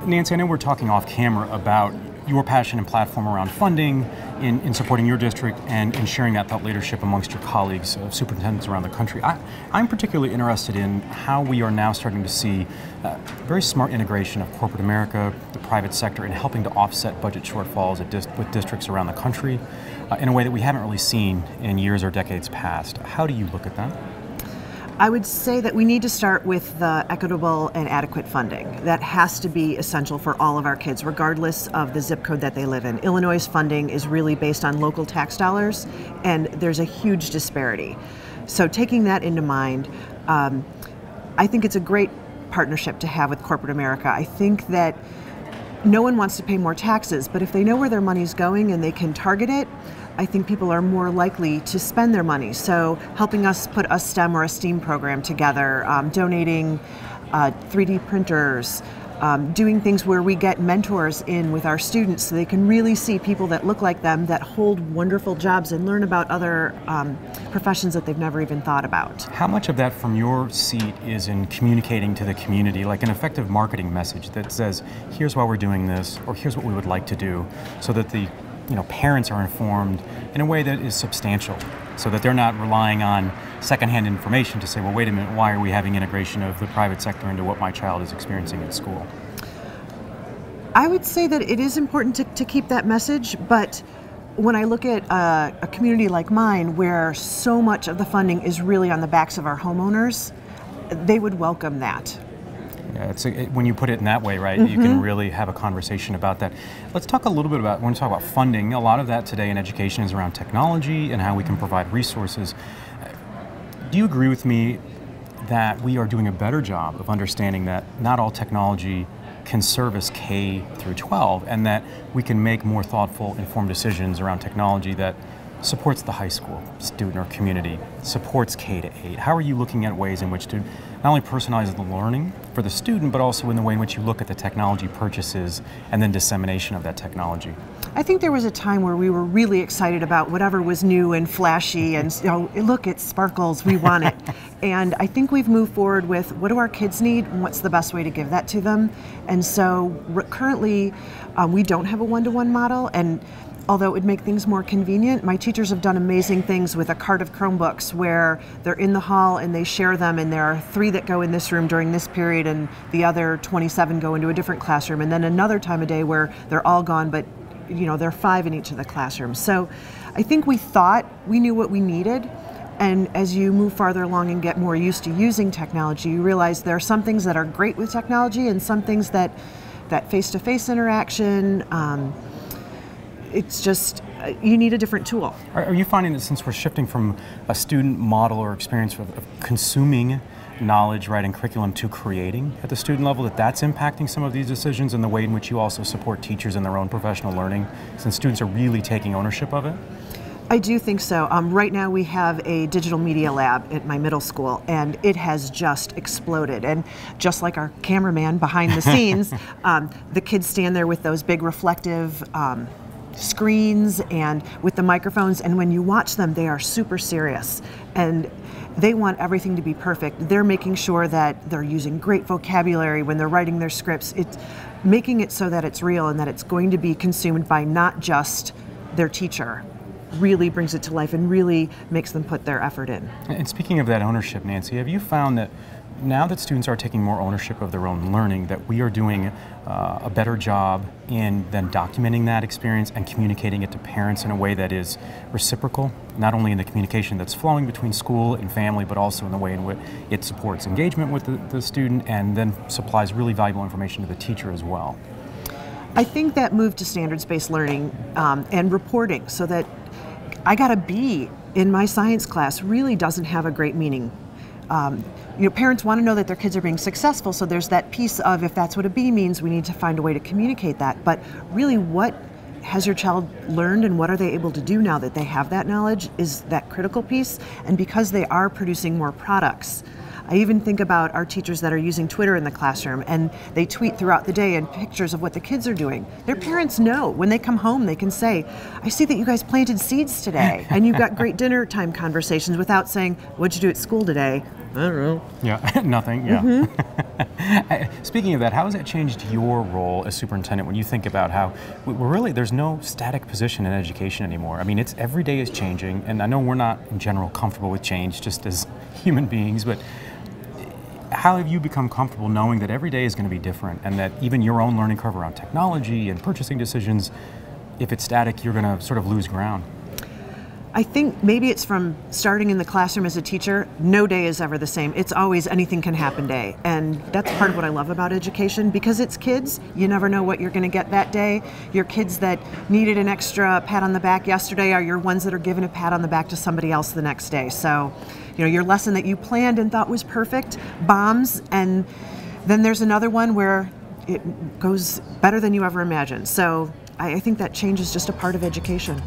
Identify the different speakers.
Speaker 1: Nancy, I know we're talking off camera about your passion and platform around funding in supporting your district and in sharing that thought leadership amongst your colleagues, superintendents around the country. I'm particularly interested in how we are now starting to see very smart integration of corporate America, the private sector, in helping to offset budget shortfalls with districts around the country in a way that we haven't really seen in years or decades past. How do you look at that?
Speaker 2: I would say that we need to start with the equitable and adequate funding. That has to be essential for all of our kids, regardless of the zip code that they live in. Illinois' funding is really based on local tax dollars, and there's a huge disparity. So taking that into mind, I think it's a great partnership to have with corporate America. I think that no one wants to pay more taxes, but if they know where their money's going and they can target it, I think people are more likely to spend their money. So helping us put a STEM or a STEAM program together, donating 3D printers, doing things where we get mentors in with our students so they can really see people that look like them, that hold wonderful jobs, and learn about other professions that they've never even thought about.
Speaker 1: How much of that from your seat is in communicating to the community, like an effective marketing message that says, here's why we're doing this, or here's what we would like to do, so that the parents are informed in a way that is substantial, so that they're not relying on secondhand information to say, well, wait a minute, why are we having integration of the private sector into what my child is experiencing at school?
Speaker 2: I would say that it is important to keep that message, but when I look at a community like mine, where so much of the funding is really on the backs of our homeowners, they would welcome that.
Speaker 1: Yeah, when you put it in that way, right, you can really have a conversation about that. Let's talk a little bit about, when we talk about funding, a lot of that today in education is around technology and how we can provide resources. Do you agree with me that we are doing a better job of understanding that not all technology can service K through 12, and that we can make more thoughtful, informed decisions around technology that supports the high school student or community, supports K to 8? How are you looking at ways in which to not only personalize the learning for the student, but also in the way in which you look at the technology purchases and then dissemination of that technology?
Speaker 2: I think there was a time where we were really excited about whatever was new and flashy and, look, it sparkles, we want it. And I think we've moved forward with, what do our kids need and what's the best way to give that to them? And so currently we don't have a one-to-one model, and although it would make things more convenient, my teachers have done amazing things with a cart of Chromebooks where they're in the hall and they share them, and there are 3 that go in this room during this period and the other 27 go into a different classroom, and then another time a day where they're all gone, but there are 5 in each of the classrooms. So I think we thought we knew what we needed, and as you move farther along and get more used to using technology, you realize there are some things that are great with technology and some things that face-to-face interaction, it's just, you need a different tool.
Speaker 1: Are you finding that since we're shifting from a student model or experience of consuming knowledge, right, and curriculum to creating at the student level, that's impacting some of these decisions and the way in which you also support teachers in their own professional learning, since students are really taking ownership of it?
Speaker 2: I do think so. Right now we have a digital media lab at my middle school, and it has just exploded. And just like our cameraman behind the scenes, the kids stand there with those big reflective screens and with the microphones, and when you watch them, they are super serious and they want everything to be perfect. They're making sure that they're using great vocabulary when they're writing their scripts. It's making it so that it's real and that it's going to be consumed by not just their teacher. Really brings it to life and really makes them put their effort in.
Speaker 1: And speaking of that ownership, Nancy, have you found that now that students are taking more ownership of their own learning, that we are doing a better job in then documenting that experience and communicating it to parents in a way that is reciprocal, not only in the communication that's flowing between school and family, but also in the way in which it supports engagement with the student and then supplies really valuable information to the teacher as well?
Speaker 2: I think that move to standards-based learning and reporting, so that I got a B in my science class, really doesn't have a great meaning. Parents want to know that their kids are being successful, so there's that piece of, if that's what a B means, we need to find a way to communicate that. But really, what has your child learned and what are they able to do now that they have that knowledge is that critical piece. And because they are producing more products, I even think about our teachers that are using Twitter in the classroom, and they tweet throughout the day and pictures of what the kids are doing. Their parents know. When they come home, they can say, I see that you guys planted seeds today, and you've got great dinner time conversations without saying, what'd you do at school today? I don't know.
Speaker 1: Yeah, nothing, yeah. Speaking of that, how has that changed your role as superintendent when you think about how there's no static position in education anymore? I mean, it's every day is changing, and I know we're not in general comfortable with change just as human beings, but how have you become comfortable knowing that every day is going to be different and that even your own learning curve around technology and purchasing decisions, if it's static, you're going to sort of lose ground?
Speaker 2: I think maybe it's from starting in the classroom as a teacher. No day is ever the same. It's always anything can happen day. And that's part of what I love about education. Because it's kids, you never know what you're going to get that day. Your kids that needed an extra pat on the back yesterday are your ones that are given a pat on the back to somebody else the next day. So, your lesson that you planned and thought was perfect bombs, and then there's another one where it goes better than you ever imagined. So I think that change is just a part of education.